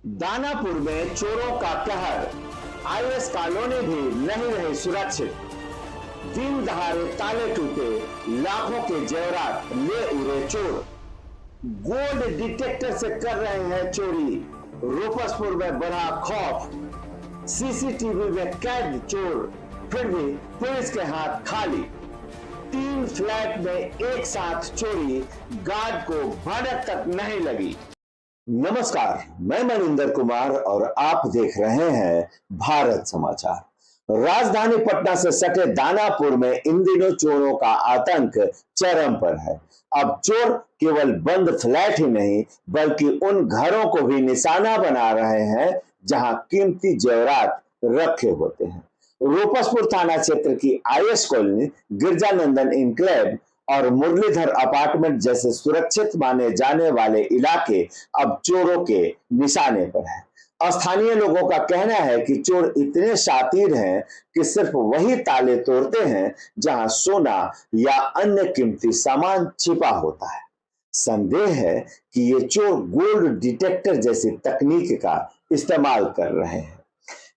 दानापुर में चोरों का कहर, आईएस कॉलोनी भी नहीं रही सुरक्षित। दिन दहाड़े ताले टूटे, लाखों के जेवरात ले उड़े चोर। गोल्ड डिटेक्टर से कर रहे हैं चोरी, रूपसपुर में बढ़ा खौफ। सीसीटीवी में कैद चोर, फिर भी पुलिस के हाथ खाली। 3 फ्लैट में एक साथ चोरी, गार्ड को भनक तक नहीं लगी। नमस्कार, मैं मनिंदर कुमार और आप देख रहे हैं भारत समाचार। राजधानी पटना से सटे दानापुर में इन दिनों चोरों का आतंक चरम पर है। अब चोर केवल बंद फ्लैट ही नहीं बल्कि उन घरों को भी निशाना बना रहे हैं जहां कीमती जेवरात रखे होते हैं। रूपसपुर थाना क्षेत्र की आईएस कॉलोनी, गिरजानंदन इनक्लेव और मुरलीधर अपार्टमेंट जैसे सुरक्षित माने जाने वाले इलाके अब चोरों के निशाने पर है। स्थानीय लोगों का कहना है कि चोर इतने शातिर हैं कि सिर्फ वही ताले तोड़ते हैं जहां सोना या अन्य कीमती सामान छिपा होता है। संदेह है कि ये चोर गोल्ड डिटेक्टर जैसी तकनीक का इस्तेमाल कर रहे हैं।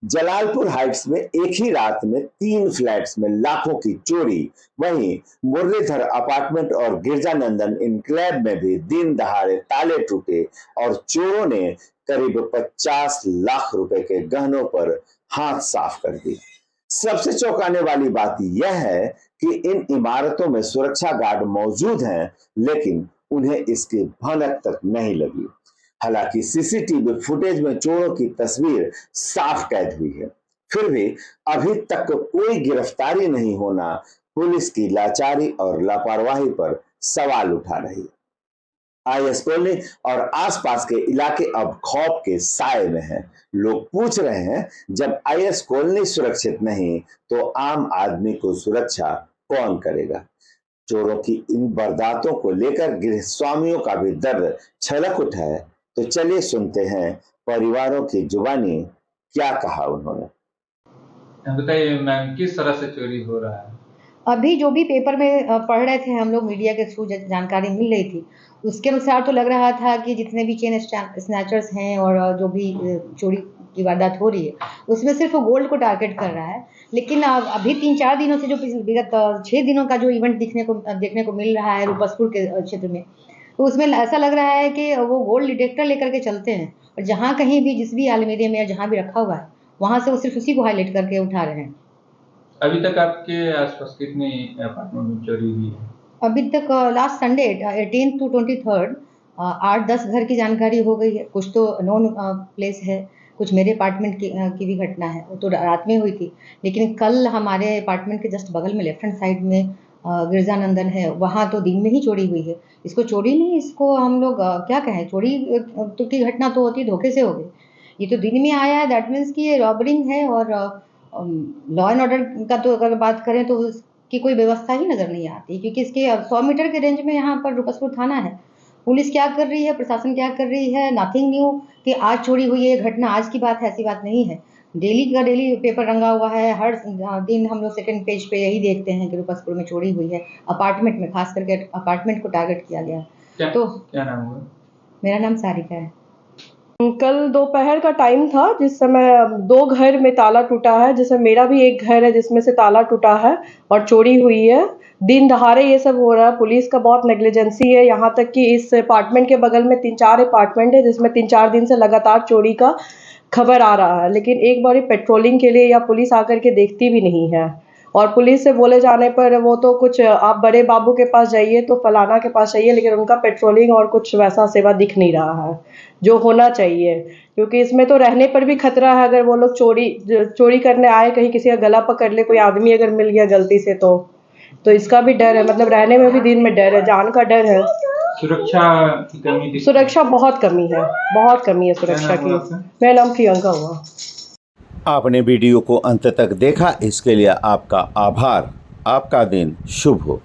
जलालपुर हाइट्स में एक ही रात में 3 फ्लैट्स में लाखों की चोरी, वहीं मुरलीधर अपार्टमेंट और गिरजानंदन इनक्लेव में भी दिन दहाड़े ताले टूटे और चोरों ने करीब 50 लाख रुपए के गहनों पर हाथ साफ कर दिए। सबसे चौंकाने वाली बात यह है कि इन इमारतों में सुरक्षा गार्ड मौजूद हैं, लेकिन उन्हें इसकी भनक तक नहीं लगी। हालांकि सीसीटीवी फुटेज में चोरों की तस्वीर साफ कैद हुई है, फिर भी अभी तक कोई गिरफ्तारी नहीं होना पुलिस की लाचारी और लापरवाही पर सवाल उठा रही है। आईएस कॉलोनी और आसपास के इलाके अब खौफ के साए में हैं। लोग पूछ रहे हैं, जब आईएस कॉलोनी सुरक्षित नहीं तो आम आदमी को सुरक्षा कौन करेगा? चोरों की इन वारदातों को लेकर गृह स्वामियों का भी दर्द छलक उठा है। तो चलिए सुनते हैं परिवारों की जुबानी क्या कहा उन्होंने। बताइए मैम, किस तरह से चोरी हो रहा है? अभी जो भी पेपर में पढ़ रहे थे हम लोग, मीडिया के थ्रू जानकारी मिल रही थी, उसके अनुसार तो लग रहा था कि जितने भी चेन स्नैचर्स हैं और जो भी चोरी की वारदात हो रही है उसमें सिर्फ वो गोल्ड को टारगेट कर रहा है। लेकिन अभी 3-4 दिनों से जो विगत 6 दिनों का जो इवेंट देखने को मिल रहा है रूपसपुर के क्षेत्र में, तो उसमें ऐसा लग रहा है कि वो गोल्ड डिटेक्टर लेकर के चलते हैं और जहाँ कहीं भी जिस भी अलमीरे में या जहाँ भी रखा हुआ है वहाँ से वो सिर्फ उसी को हाईलाइट करके उठा रहे हैं। अभी तक आपके आसपास कितनी अपार्टमेंट में चोरी हुई है? अभी तक लास्ट संडे 18 to 23 8-10 घर की जानकारी हो गई है। कुछ तो नॉन प्लेस है, कुछ मेरे अपार्टमेंट की भी घटना है, वो तो रात में हुई थी। लेकिन कल हमारे अपार्टमेंट के जस्ट बगल में लेफ्ट हैंड साइड में गिरजानंदन है, वहाँ तो दिन में ही चोरी हुई है। इसको चोरी नहीं, इसको हम लोग क्या कहें, चोरी तो की घटना तो होती धोखे से हो गई। ये तो दिन में आया है, दैट मीन्स कि ये रॉबरिंग है। और लॉ एंड ऑर्डर का तो अगर बात करें तो उसकी कोई व्यवस्था ही नज़र नहीं आती, क्योंकि इसके 100 मीटर के रेंज में यहाँ पर रूपसपुर थाना है। पुलिस क्या कर रही है, प्रशासन क्या कर रही है, नथिंग न्यू कि आज चोरी हुई है, घटना आज की बात है, ऐसी बात नहीं है। डेली का डेली पेपर रंगा हुआ है, हर दिन हम लोग सेकंड पेज पे यही देखते हैं कि रूपसपुर में चोरी हुई है, अपार्टमेंट में, खास करके अपार्टमेंट को टारगेट किया गया। तो क्या नाम हुआ? मेरा नाम सारिका है। कल दोपहर का टाइम था जिस समय 2 घर में ताला टूटा है, जैसे मेरा भी एक घर है जिसमें से ताला टूटा है और चोरी हुई है। दिन दहाड़े ये सब हो रहा है, पुलिस का बहुत नेग्लिजेंसी है। यहाँ तक कि इस अपार्टमेंट के बगल में 3-4 अपार्टमेंट है जिसमें 3-4 दिन से लगातार चोरी का खबर आ रहा है, लेकिन एक बारी पेट्रोलिंग के लिए या पुलिस आकर के देखती भी नहीं है। और पुलिस से बोले जाने पर वो तो कुछ आप बड़े बाबू के पास जाइए तो फलाना के पास जाइए, लेकिन उनका पेट्रोलिंग और कुछ वैसा सेवा दिख नहीं रहा है जो होना चाहिए। क्योंकि इसमें तो रहने पर भी खतरा है, अगर वो लोग चोरी करने आए, कहीं किसी का गला पकड़ ले, कोई आदमी अगर मिल गया गलती से तो इसका भी डर है। मतलब रहने में भी दिन में डर है, जान का डर है। सुरक्षा की कमी? सुरक्षा बहुत कमी है, बहुत कमी है सुरक्षा की। मेरा नाम प्रियंका हुआ। आपने वीडियो को अंत तक देखा, इसके लिए आपका आभार। आपका दिन शुभ हो।